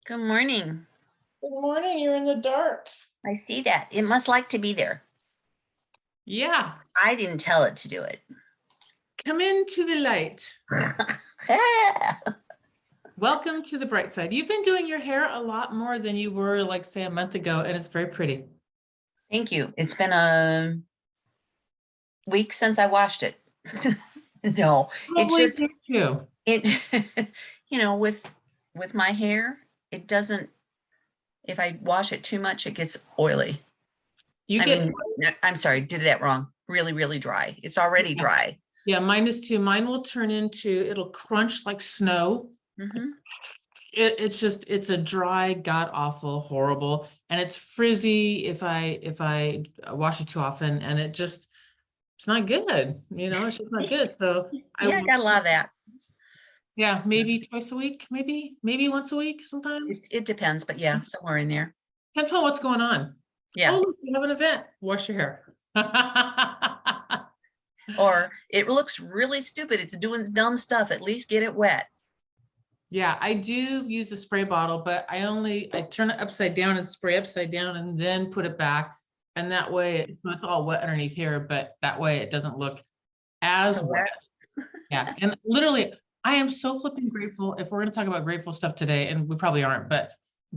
Good morning. Good morning, you're in the dark. I see that. It must like to be there. Yeah, I didn't tell it to do it. come into the light. Welcome to the bright side. You've been doing your hair a lot more than you were, like, say, a month ago, and it's very pretty. Thank you. It's been a week since I washed it. No, it's Probably just do too. it, with my hair, it doesn't, if I wash it too much, it gets oily. You I get, mean, I'm sorry, did that wrong. Really, really dry. It's already dry. yeah, mine is too. Mine will turn into, it'll crunch like snow. Mhm. It's a dry, god awful, horrible, and it's frizzy if I wash it too often, and it's not good. It's just not good. So Yeah, I got a lot of that. yeah, maybe twice a week, maybe once a week sometimes. It depends, but yeah, somewhere in there. Depends on what's going on. Yeah. Oh, look, we have an event. Wash your hair. Or it looks really stupid. It's doing dumb stuff. At least get it wet. Yeah, I do use a spray bottle, but I turn it upside down and spray upside down and then put it back. And that way it's not all wet underneath here, but that way it doesn't look as So wet. Yeah, and literally, I am so flipping grateful. If we're going to talk about grateful stuff today, and we probably aren't, but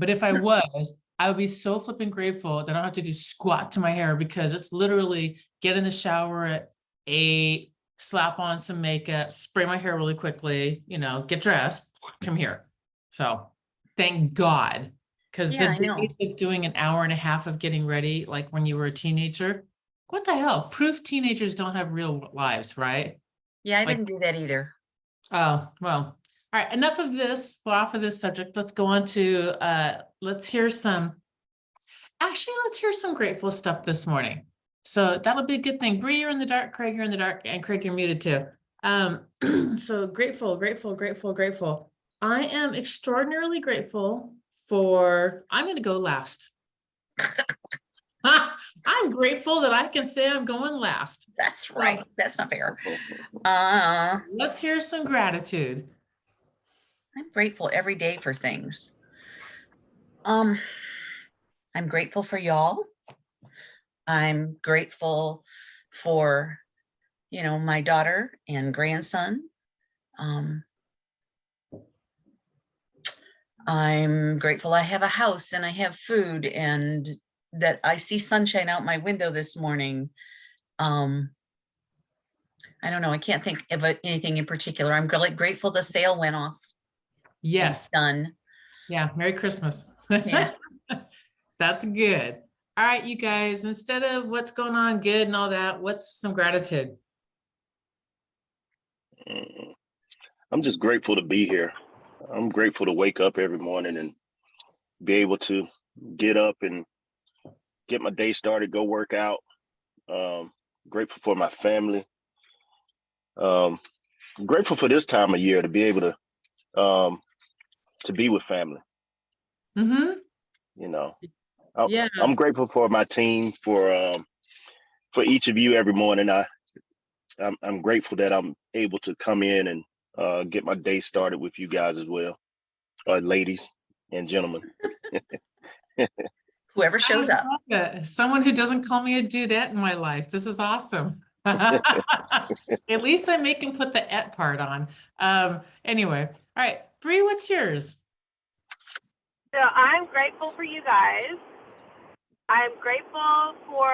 if I was, I would be so flipping grateful that I don't have to do squat to my hair, because it's literally get in the shower at 8, slap on some makeup, spray my hair really quickly, get dressed, come here. So thank God, because Yeah, the I know. days of doing an hour and a half of getting ready, like when you were a teenager, what the hell? Proof teenagers don't have real lives, right? Yeah, I Like, didn't do that either. oh, well, all right, enough of this. Well, off of this subject, let's go on to, let's hear some grateful stuff this morning. So that'll be a good thing. Bree, you're in the dark, Craig, you're in the dark, and Craig, you're muted too. So grateful, grateful, grateful, grateful. I am extraordinarily grateful I'm gonna go last. I'm grateful that I can say I'm going last. That's right. That's not fair. Let's hear some gratitude. I'm grateful every day for things. I'm grateful for y'all. I'm grateful for, my daughter and grandson. I'm grateful I have a house and I have food and that I see sunshine out my window this morning. I don't know. I can't think of anything in particular. I'm grateful the sale went off. Yes. It's done. Yeah. Merry Christmas. Yeah. That's good. All right, you guys, instead of what's going on good and all that, what's some gratitude? I'm just grateful to be here. I'm grateful to wake up every morning and be able to get up and get my day started, go work out. Grateful for my family. Grateful for this time of year to be able to be with family. Mm-hmm. Yeah. I'm grateful for my team, for each of you every morning. I'm grateful that I'm able to come in and get my day started with you guys as well, ladies and gentlemen. Whoever shows up. Someone who doesn't call me a dudette in my life. This is awesome. At least I make him put the "et" part on. Anyway, all right, Bree, what's yours? So I'm grateful for you guys. I'm grateful for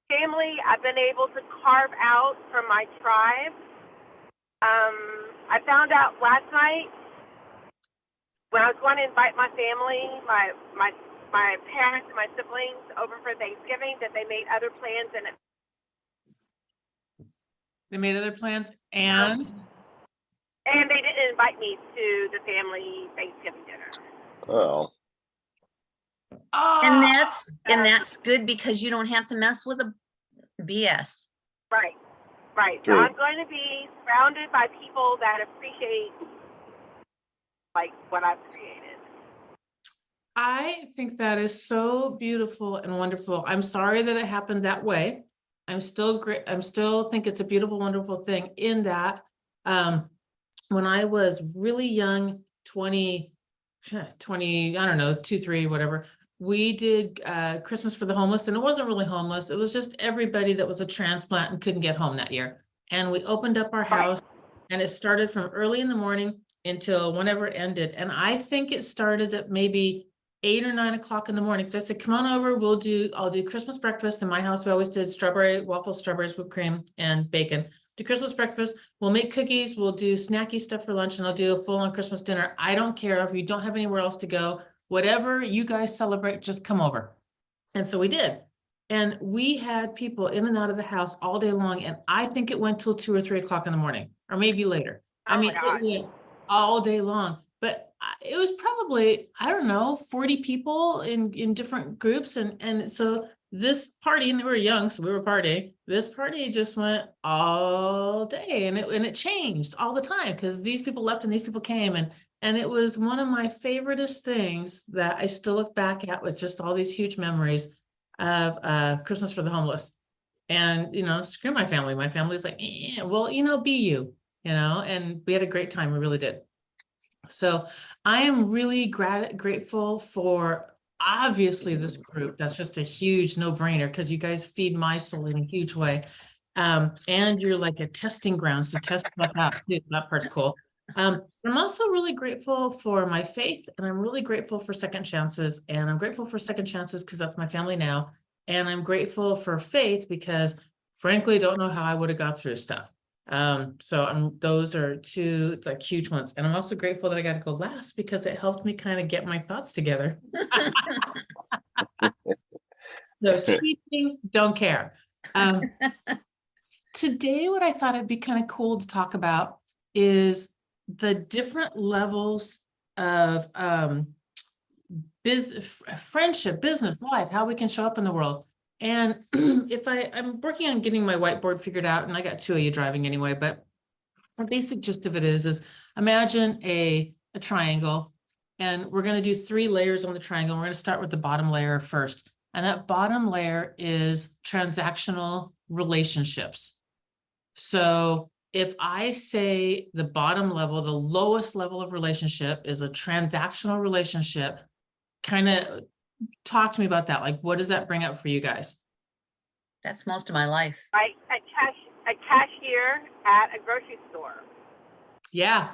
family I've been able to carve out from my tribe. I found out last night when I was going to invite my family, my parents and my siblings over for Thanksgiving, that they made other plans and They made other plans and they didn't invite me to the family Thanksgiving dinner. Oh. And that's good because you don't have to mess with the BS. Right. So I'm going to be surrounded by people that appreciate what I've created. I think that is so beautiful and wonderful. I'm sorry that it happened that way. I'm still think it's a beautiful, wonderful thing in that when I was really young, 20, I don't know, 2, 3, whatever. We did Christmas for the homeless, and it wasn't really homeless. It was just everybody that was a transplant and couldn't get home that year. And we opened up our house, and it started from early in the morning until whenever it ended. And I think it started at maybe 8 or 9 o'clock in the morning. Cause I said, come on over, I'll do Christmas breakfast. In my house, we always did waffles, strawberries, whipped cream, and bacon. Do Christmas breakfast. We'll make cookies. We'll do snacky stuff for lunch, and I'll do a full on Christmas dinner. I don't care if you don't have anywhere else to go, whatever you guys celebrate, just come over. And so we did. And we had people in and out of the house all day long. And I think it went till 2 or 3 o'clock in the morning, or maybe later. Oh I my mean, gosh. it went all day long, but it was probably, I don't know, 40 people in different groups. And so this party, and we were young, so we were partying. This party just went all day, and it changed all the time because these people left and these people came, and it was one of my favoriteest things that I still look back at with just all these huge memories of Christmas for the homeless. And screw my family. My family's like, well, be you, and we had a great time. We really did. So I am really grateful for obviously this group. That's just a huge no-brainer because you guys feed my soul in a huge way. And you're like a testing grounds to test stuff out too. That part's cool. I'm also really grateful for my faith, and I'm really grateful for second chances. And I'm grateful for second chances because that's my family now. And I'm grateful for faith because frankly, I don't know how I would have got through stuff. So those are two like huge ones. And I'm also grateful that I got to go last because it helped me kind of get my thoughts together. So cheating, don't care. Today, what I thought it'd be kind of cool to talk about is the different levels of friendship, business, life, how we can show up in the world. And if I'm working on getting my whiteboard figured out, and I got 2 of you driving anyway, but the basic gist of it is imagine a triangle, and we're going to do 3 layers on the triangle. We're going to start with the bottom layer first. And that bottom layer is transactional relationships. So if I say the bottom level, the lowest level of relationship is a transactional relationship, kind of talk to me about that. Like, what does that bring up for you guys? That's most of my life. Like a cashier at a grocery store. Yeah.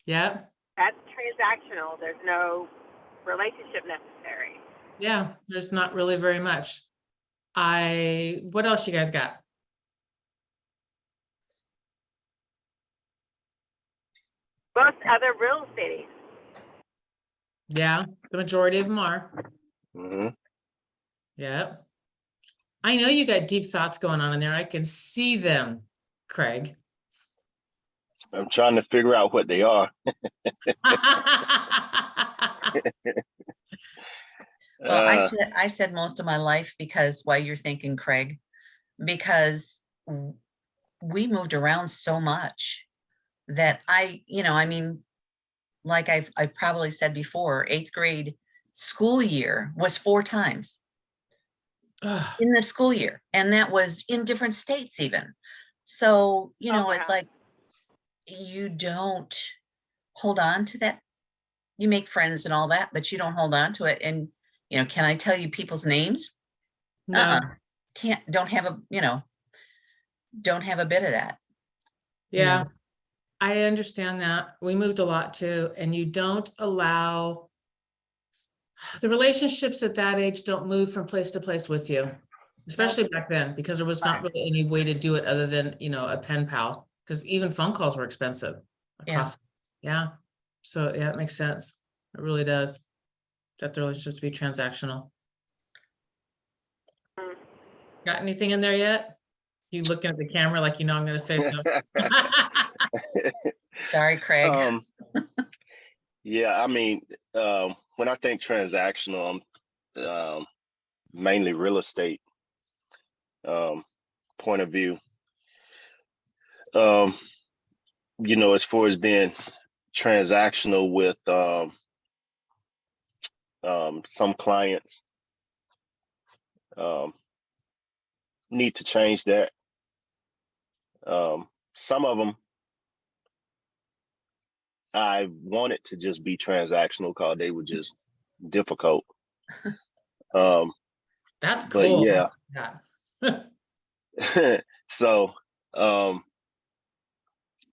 Yeah. That's transactional. There's no relationship necessary. Yeah. There's not really very much. What else you guys got? Most other real estate. Yeah. The majority of them are. Mm-hmm. Yeah. I know you got deep thoughts going on in there. I can see them, Craig. I'm trying to figure out what they are. Well, I said most of my life because why you're thinking, Craig, because we moved around so much that I mean, like I've probably said before, 8th grade school year was 4 times in the school year. And that was in different states even. So, it's like, you don't hold on to that. You make friends and all that, but you don't hold on to it. And, can I tell you people's names? No. Don't have a bit of that. Yeah. I understand that. We moved a lot too, and you don't allow the relationships at that age don't move from place to place with you, especially back then, because there was not really any way to do it other than, a pen pal, because even phone calls were expensive. Yeah. So yeah, it makes sense. It really does. That the relationships be transactional. Got anything in there yet? You looking at the camera like I'm going to say something. Sorry, Craig. Yeah, I mean, when I think transactional, I'm mainly real estate point of view. As far as being transactional with some clients, need to change that. Some of them I wanted to just be transactional because they were just difficult. That's But cool. yeah. Yeah. So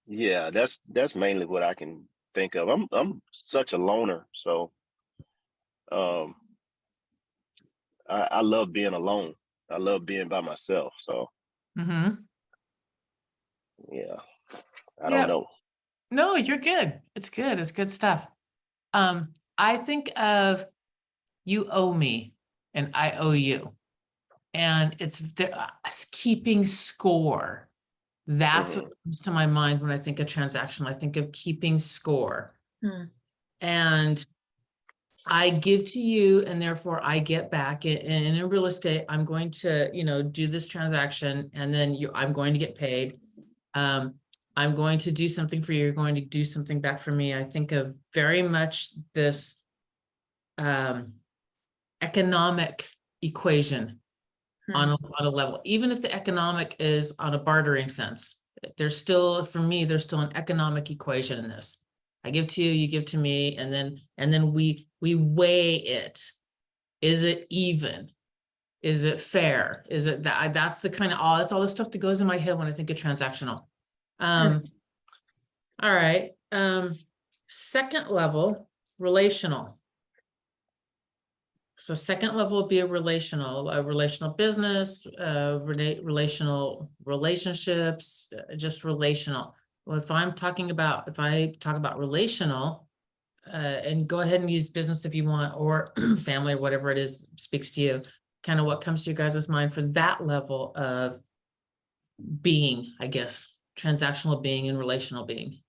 yeah, that's mainly what I can think of. I'm such a loner, so um I love being alone. I love being by myself. So Mm-hmm. yeah, I don't Yeah. know. No, you're good. It's good. It's good stuff. I think of you owe me and I owe you. And it's keeping score. That's what Mhm. comes to my mind when I think of transaction. I think of keeping score. Hmm. And I give to you and therefore I get back. And in real estate, I'm going to, do this transaction and then I'm going to get paid. I'm going to do something for you. You're going to do something back for me. I think of very much this economic equation on a level, even if the economic is on a bartering sense. There's still, for me, there's still an economic equation in this. I give to you, you give to me, and then we weigh it. Is it even? Is it fair? Is it that? That's the kind of that's all the stuff that goes in my head when I think of transactional. All right. Second level, relational. So second level would be a relational business, relational relationships, just relational. Well, if I talk about relational, and go ahead and use business if you want, or family, or whatever it is speaks to you, kind of what comes to you guys' mind for that level of being, I guess, transactional being and relational being.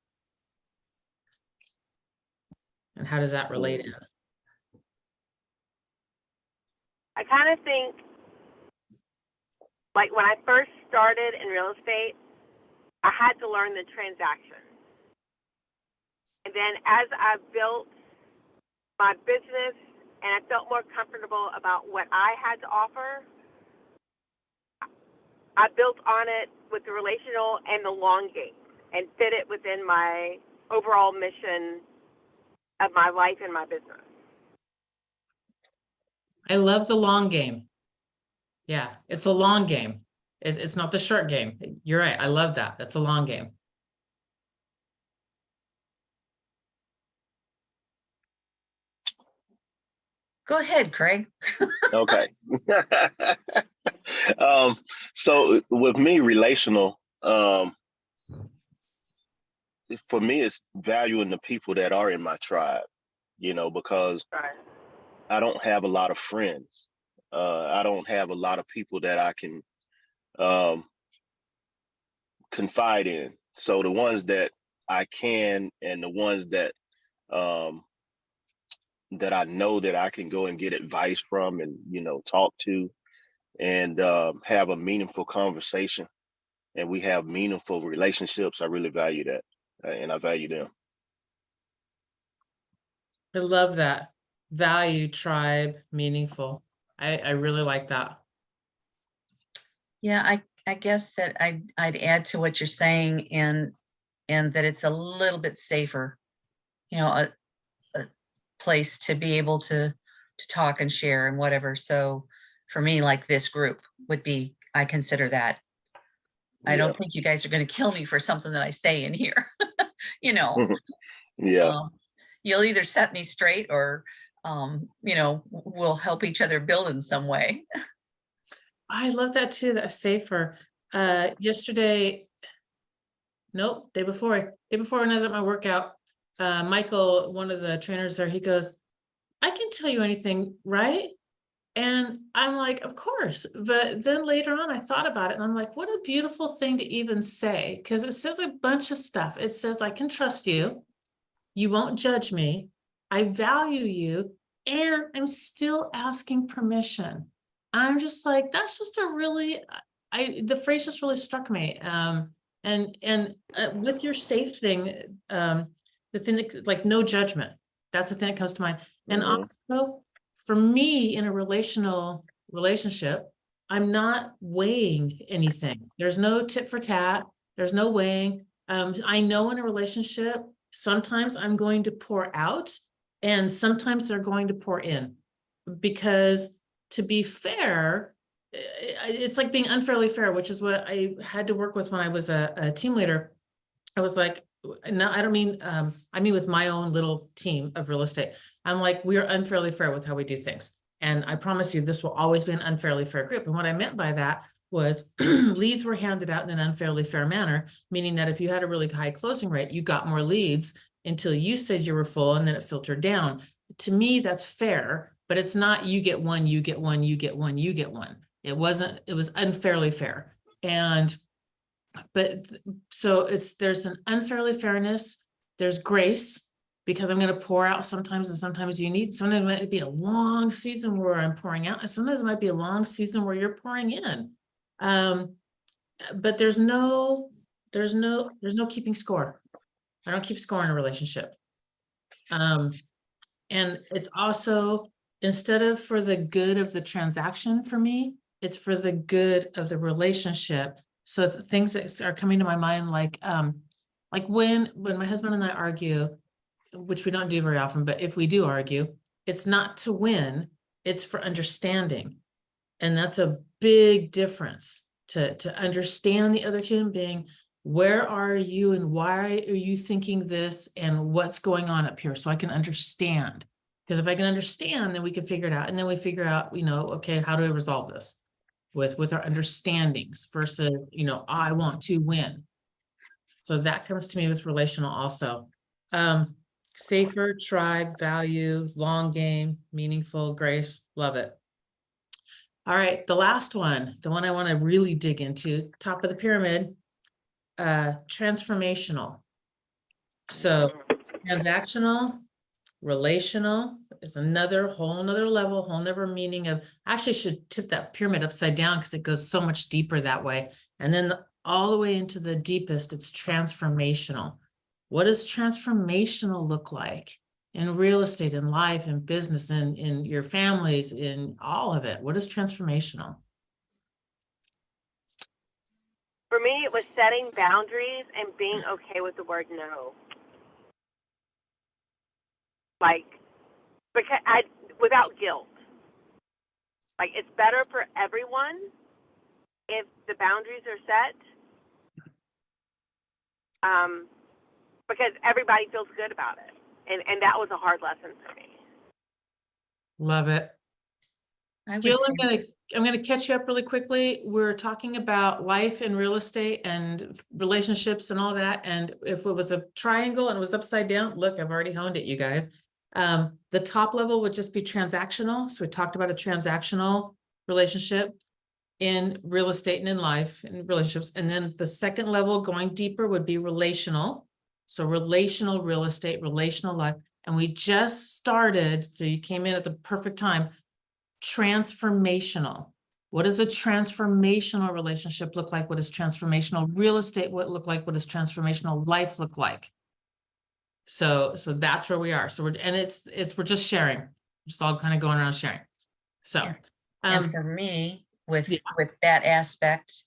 And how does that relate in? I kind of think, like when I first started in real estate, I had to learn the transaction. And then as I built my business and I felt more comfortable about what I had to offer, I built on it with the relational and the long game and fit it within my overall mission of my life and my business. I love the long game. Yeah, it's a long game. It's not the short game. You're right. I love that. That's a long game. Go ahead, Craig. Okay. So with me, relational, for me, it's valuing the people that are in my tribe, because Right. I don't have a lot of friends. I don't have a lot of people that I can confide in. So the ones that I can, and the ones that that I know that I can go and get advice from, and talk to, and have a meaningful conversation, and we have meaningful relationships. I really value that, and I value them. I love that. Value, tribe, meaningful. I really like that. Yeah, I guess that I'd add to what you're saying, and that it's a little bit safer, a place to be able to talk and share and whatever. So for me, like this group would be, I consider that. I don't think you guys are going to kill me for something that I say in here. Yeah. You'll either set me straight or, we'll help each other build in some way. I love that too. That's safer. Yesterday, nope, day before when I was at my workout, Michael, one of the trainers there, he goes, I can tell you anything, right? And I'm like, of course. But then later on, I thought about it and I'm like, what a beautiful thing to even say, because it says a bunch of stuff. It says, I can trust you. You won't judge me. I value you. And I'm still asking permission. I'm just like, that's just a really, the phrase just really struck me. And with your safe thing, the thing that, like, no judgment, that's the thing that comes to mind. And also, for me, in a relationship, I'm not weighing anything. There's no tit for tat. There's no weighing. I know in a relationship, sometimes I'm going to pour out and sometimes they're going to pour in. Because to be fair, it's like being unfairly fair, which is what I had to work with when I was a team leader. I was like, no, I don't mean, I mean with my own little team of real estate. I'm like, we are unfairly fair with how we do things. And I promise you, this will always be an unfairly fair group. And what I meant by that was leads were handed out in an unfairly fair manner, meaning that if you had a really high closing rate, you got more leads until you said you were full and then it filtered down. To me, that's fair, but it's not you get one, you get one, you get one, you get one. It wasn't, it was unfairly fair. And so there's an unfairly fairness, there's grace, because I'm going to pour out sometimes, and sometimes sometimes it might be a long season where I'm pouring out, and sometimes it might be a long season where you're pouring in. But there's no keeping score. I don't keep score in a relationship. And it's also, instead of for the good of the transaction for me, it's for the good of the relationship. So things that are coming to my mind, like when my husband and I argue, which we don't do very often, but if we do argue, it's not to win, it's for understanding. And that's a big difference, to understand the other human being. Where are you and why are you thinking this and what's going on up here, so I can understand. Because if I can understand, then we can figure it out. And then we figure out, okay, how do I resolve this with our understandings versus, I want to win. So that comes to me with relational also. Safer, tribe, value, long game, meaningful, grace, love it. All right, the last one, the one I want to really dig into, top of the pyramid, transformational. So transactional, relational is whole nother level, whole nother meaning of, I actually should tip that pyramid upside down because it goes so much deeper that way. And then all the way into the deepest, it's transformational. What does transformational look like in real estate, in life, in business, in your families, in all of it? What is transformational? For me, it was setting boundaries and being okay with the word no. Because without guilt. It's better for everyone if the boundaries are set. Because everybody feels good about it. And that was a hard lesson for me. Love it. Jill, I'm gonna catch you up really quickly. We're talking about life and real estate and relationships and all that. And if it was a triangle and it was upside down, look, I've already honed it, you guys. The top level would just be transactional. So we talked about a transactional relationship in real estate and in life and relationships. And then the second level, going deeper, would be relational. So relational real estate, relational life. And we just started, so you came in at the perfect time, transformational. What does a transformational relationship look like? What does transformational real estate look like? What does transformational life look like? So that's where we are. So we're just sharing, just all kind of going around sharing. So, and for me, with yeah. with that aspect,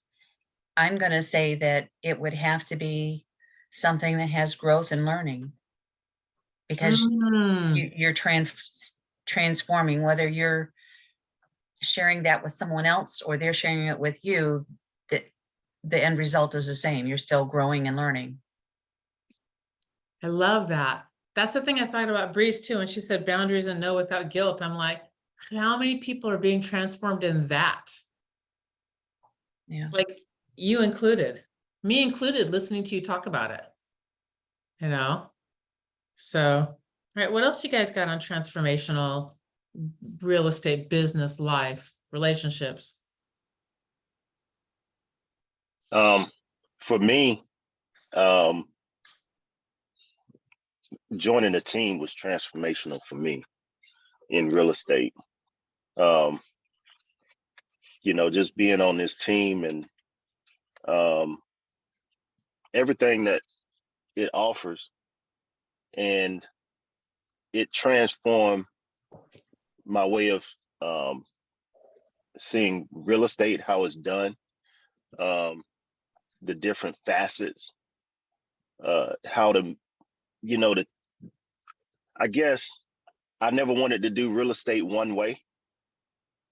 I'm going to say that it would have to be something that has growth and learning, because you're transforming, whether you're sharing that with someone else or they're sharing it with you, that the end result is the same. You're still growing and learning. I love that. That's the thing I thought about Breeze too. And she said boundaries and no without guilt. I'm like, how many people are being transformed in that? Yeah. Like you included, me included, listening to you talk about it, So, all right, what else you guys got on transformational real estate, business, life, relationships? For me, joining a team was transformational for me in real estate. Just being on this team and everything that it offers, and it transformed my way of seeing real estate, how it's done, the different facets, how to you know, I guess I never wanted to do real estate one way.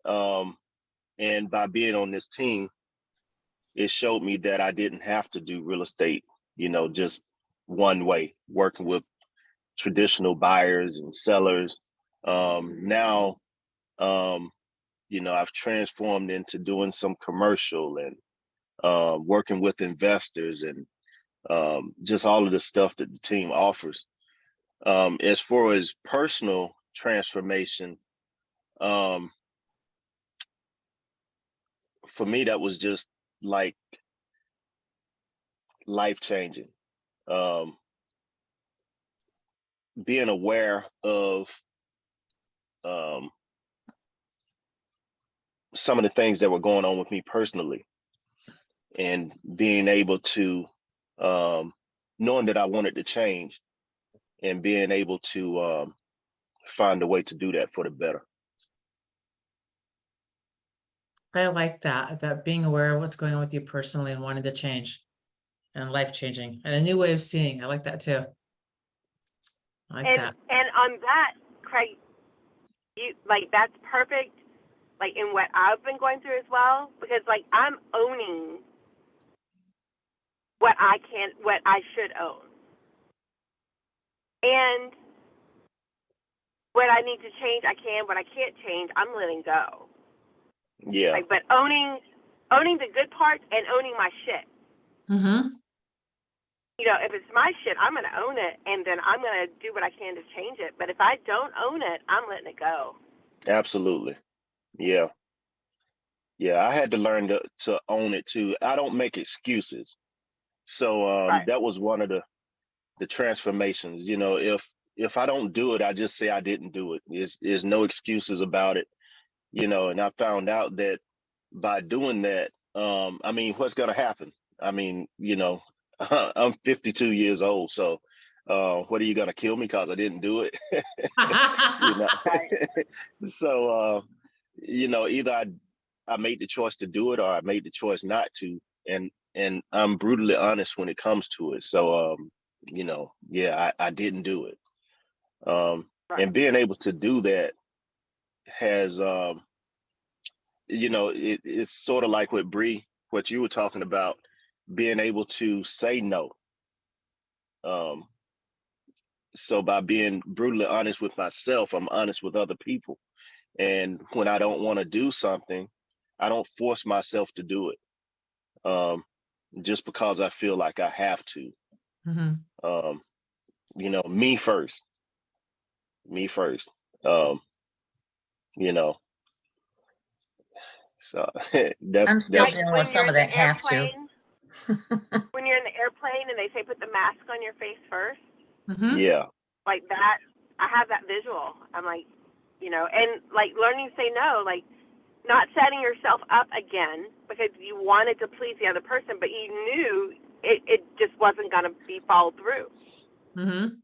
And by being on this team, it showed me that I didn't have to do real estate, you know, just one way, working with traditional buyers and sellers. Now, you know, I've transformed into doing some commercial and working with investors and just all of the stuff that the team offers. As far as personal transformation, for me, that was just like life-changing. Being aware of some of the things that were going on with me personally, and being able to knowing that I wanted to change, and being able to find a way to do that for the better. I like that being aware of what's going on with you personally and wanting to change and life changing and a new way of seeing. I like that too. I like that. And on that, Craig, you like that's perfect, like in what I've been going through as well, because like I'm owning what I should own. And what I need to change, I can. What I can't change, I'm letting go. Yeah. Like, but owning the good parts and owning my shit. Mm-hmm. You know, if it's my shit, I'm going to own it, and then I'm going to do what I can to change it. But if I don't own it, I'm letting it go. Absolutely. Yeah. Yeah, I had to learn to own it too. I don't make excuses. So Right. that was one of the transformations. You know, if I don't do it, I just say I didn't do it. There's no excuses about it. You know, and I found out that by doing that, I mean, what's going to happen? I mean, you know, I'm 52 years old, so what are you going to kill me because I didn't do it? You know, so you know, either I made the choice to do it or I made the choice not to, and I'm brutally honest when it comes to it. So you know, yeah, I didn't do it, and being able to do that has you know, it's sort of like with Bree, what you were talking about, being able to say no. So by being brutally honest with myself, I'm honest with other people. And when I don't want to do something, I don't force myself to do it, just because I feel like I have to. Mm-hmm. You know, me first. You know, so that's I'm still Like dealing when with some you're of in that the have to. airplane, when you're in the airplane and they say put the mask on your face first, Mm-hmm. yeah, like that, I have that visual. I'm like, you know, and like learning to say no, like not setting yourself up again because you wanted to please the other person, but you knew it just wasn't going to be followed through. Mm-hmm.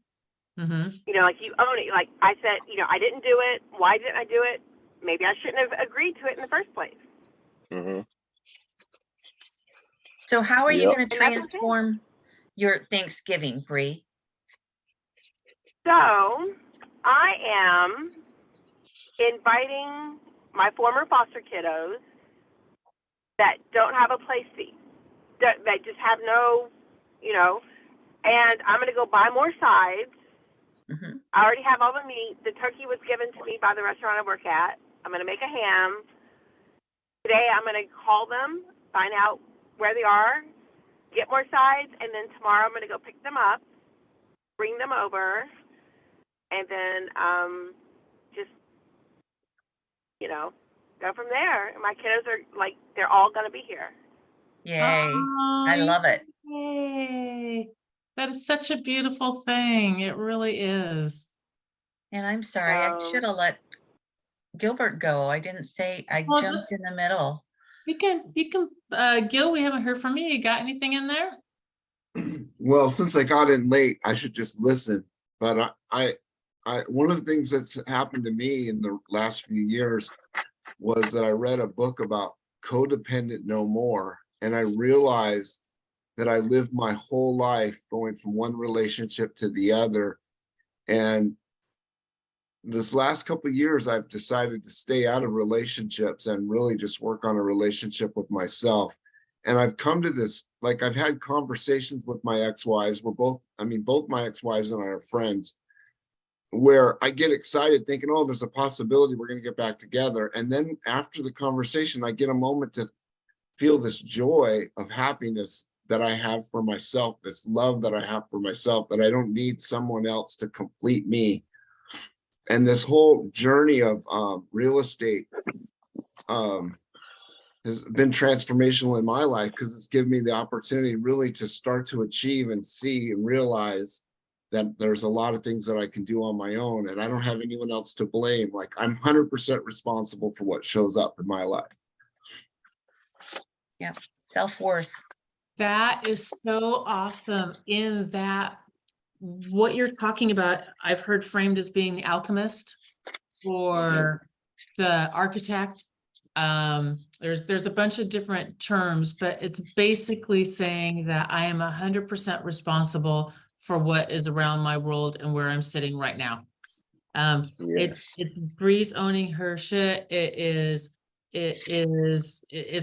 Mm-hmm. You know, like you own it. Like I said, you know, I didn't do it. Why didn't I do it? Maybe I shouldn't have agreed to it in the first place. mm-hmm. So how are you Yep. going to And that's okay. transform your Thanksgiving, Bree? So I am inviting my former foster kiddos that don't have a place to eat, that just have no, you know, and I'm going to go buy more sides. Mm-hmm. I already have all the meat. The turkey was given to me by the restaurant I work at. I'm going to make a ham. Today I'm going to call them, find out where they are, get more sides, and then tomorrow I'm going to go pick them up, bring them over, and then just, you know, go from there. My kiddos are like, they're all going to be here. Yay. I love it. Yay. That is such a beautiful thing. It really is. And I'm sorry, I should have let Gilbert go. I didn't say, I Well, jumped in the middle. You can, Gil, we haven't heard from you. You got anything in there? Well, since I got in late, I should just listen. But I one of the things that's happened to me in the last few years was that I read a book about Codependent No More, and I realized that I lived my whole life going from one relationship to the other. And this last couple of years, I've decided to stay out of relationships and really just work on a relationship with myself. And I've come to this, like I've had conversations with my ex-wives. Both my ex-wives and I are friends, where I get excited thinking, oh, there's a possibility we're going to get back together. And then after the conversation, I get a moment to feel this joy of happiness that I have for myself, this love that I have for myself, that I don't need someone else to complete me. And this whole journey of real estate has been transformational in my life, because it's given me the opportunity really to start to achieve and see and realize that there's a lot of things that I can do on my own, and I don't have anyone else to blame. Like, I'm 100% responsible for what shows up in my life. Yeah, self-worth. That is so awesome, in that what you're talking about, I've heard framed as being the alchemist or the architect. There's a bunch of different terms, but it's basically saying that I am 100% responsible for what is around my world and where I'm sitting right now. Yes. It's Breeze owning her shit. It's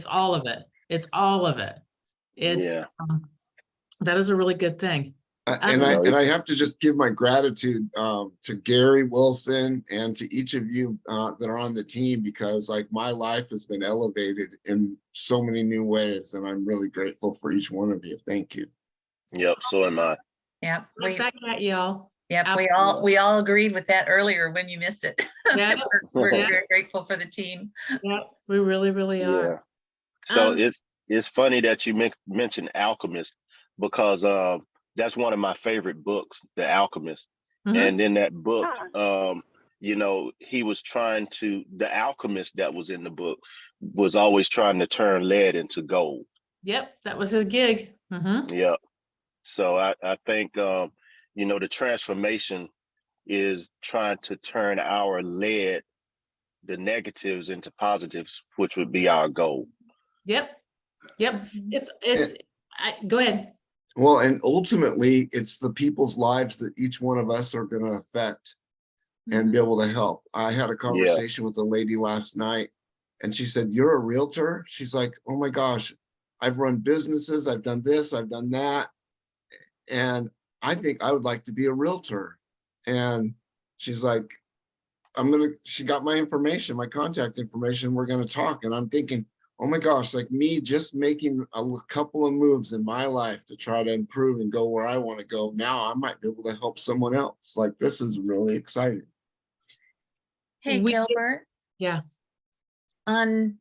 all of it. It's all of it. Yeah. That is a really good thing. And I have to just give my gratitude to Gary Wilson and to each of you that are on the team, because like my life has been elevated in so many new ways, and I'm really grateful for each one of you. Thank you. Yep. So am I. Yep, Right back at y'all. yep, Absolutely. we all agreed with that earlier when you missed it. Yeah. We're Yeah. very grateful for the team. Yeah, we really, really Yeah. are. So Um, it's funny that you mentioned Alchemist, because that's one of my favorite books, The Alchemist. mhm. And in that book, he was trying to, the alchemist that was in the book was always trying to turn lead into gold. Yep, that was his gig. Yeah. So I think, the transformation is trying to turn our lead, the negatives, into positives, which would be our goal. Yep. Go ahead. Well, and ultimately, it's the people's lives that each one of us are going to affect and be able to help. I had a conversation with a lady last night, and she said, "You're a realtor?" She's like, "Oh my gosh, I've run businesses, I've done this, I've done that, and I think I would like to be a realtor." And she's like, she got my information, my contact information, we're going to talk. And I'm thinking, oh my gosh, like me just making a couple of moves in my life to try to improve and go where I want to go. Now I might be able to help someone else. Like, this is really exciting. Hey, We- Gilbert, Yeah. on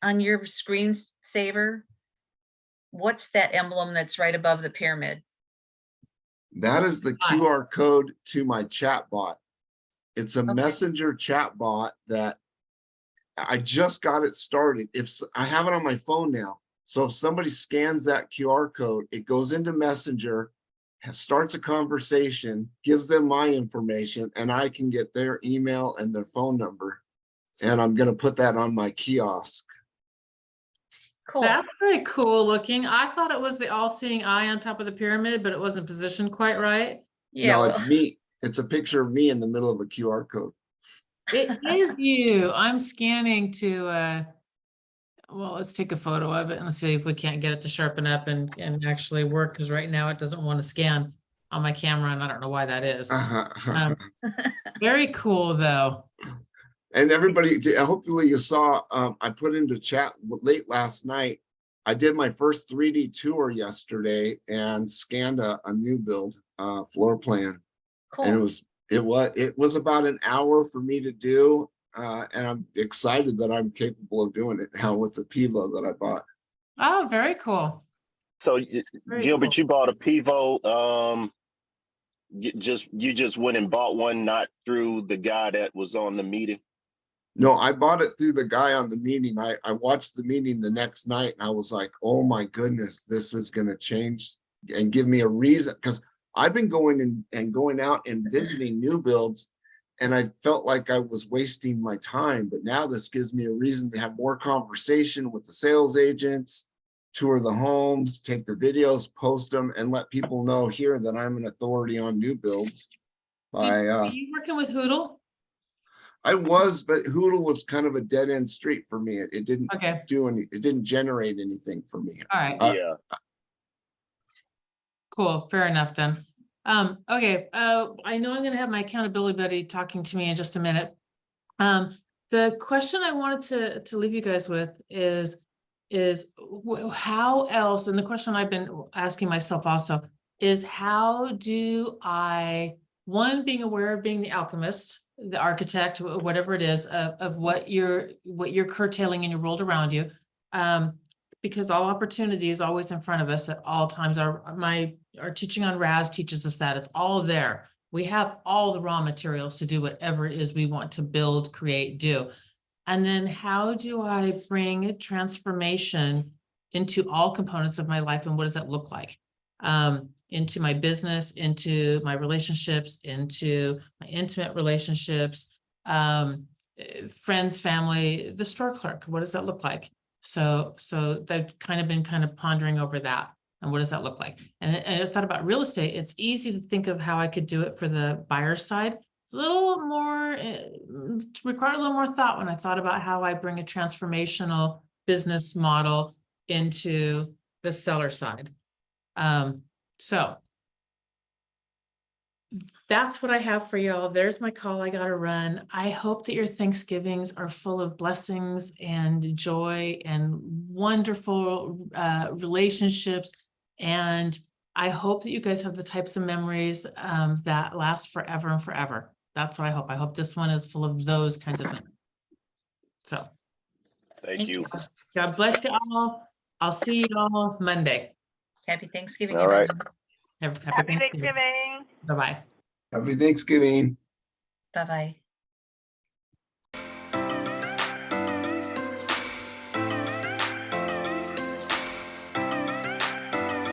your screensaver, what's that emblem that's right above the pyramid? That is the QR code to my chat bot. It's a Okay. messenger chat bot that I just got it started. I have it on my phone now. So if somebody scans that QR code, it goes into Messenger, starts a conversation, gives them my information, and I can get their email and their phone number. And I'm going to put that on my kiosk. Cool. That's very cool looking. I thought it was the all-seeing eye on top of the pyramid, but it wasn't positioned quite right. Yeah, No, well, it's me. It's a picture of me in the middle of a QR code. It is you. I'm scanning to, well, let's take a photo of it and see if we can't get it to sharpen up and actually work, because right now it doesn't want to scan on my camera, and I don't know why that is. Very cool, though. And everybody, hopefully you saw, I put into chat late last night. I did my first 3D tour yesterday and scanned a new build floor plan. And cool. it was about an hour for me to do. And I'm excited that I'm capable of doing it now with the Pivo that I bought. Oh, very cool. So Very Gilbert, cool. you bought a Pivo. You just went and bought one, not through the guy that was on the meeting. No, I bought it through the guy on the meeting. I watched the meeting the next night, and I was like, oh my goodness, this is going to change and give me a reason. Because I've been going out and visiting new builds, and I felt like I was wasting my time. But now this gives me a reason to have more conversation with the sales agents, tour the homes, take the videos, post them, and let people know here that I'm an authority on new builds. Are you working with Hoodle? I was, but Hoodle was kind of a dead end street for me. It didn't Okay, it didn't generate anything for me. all right. Yeah. Cool, fair enough then. Okay, I know I'm gonna have my accountability buddy talking to me in just a minute. The question I wanted to leave you guys with is how else, and the question I've been asking myself also, is how do I, one, being aware of being the alchemist, the architect, whatever it is, of what you're curtailing in your world around you. Because all opportunity is always in front of us at all times. Our teaching on RAS teaches us that it's all there. We have all the raw materials to do whatever it is we want to build, create, do. And then how do I bring transformation into all components of my life, and what does that look like? Into my business, into my relationships, into my intimate relationships, friends, family, the store clerk, what does that look like? So I've kind of been pondering over that. And what does that look like? And I thought about real estate. It's easy to think of how I could do it for the buyer's side. It's a little more, required a little more thought when I thought about how I bring a transformational business model into the seller side. So that's what I have for y'all. There's my call. I gotta run. I hope that your Thanksgivings are full of blessings and joy and wonderful relationships. And I hope that you guys have the types of memories that last forever and forever. That's what I hope. I hope this one is full of those kinds of things. So Thank you. God bless you all. I'll see you all Monday. Happy Thanksgiving. All right. Everyone. Happy Happy Thanksgiving. Thanksgiving. Bye-bye. Happy Thanksgiving. Bye-bye.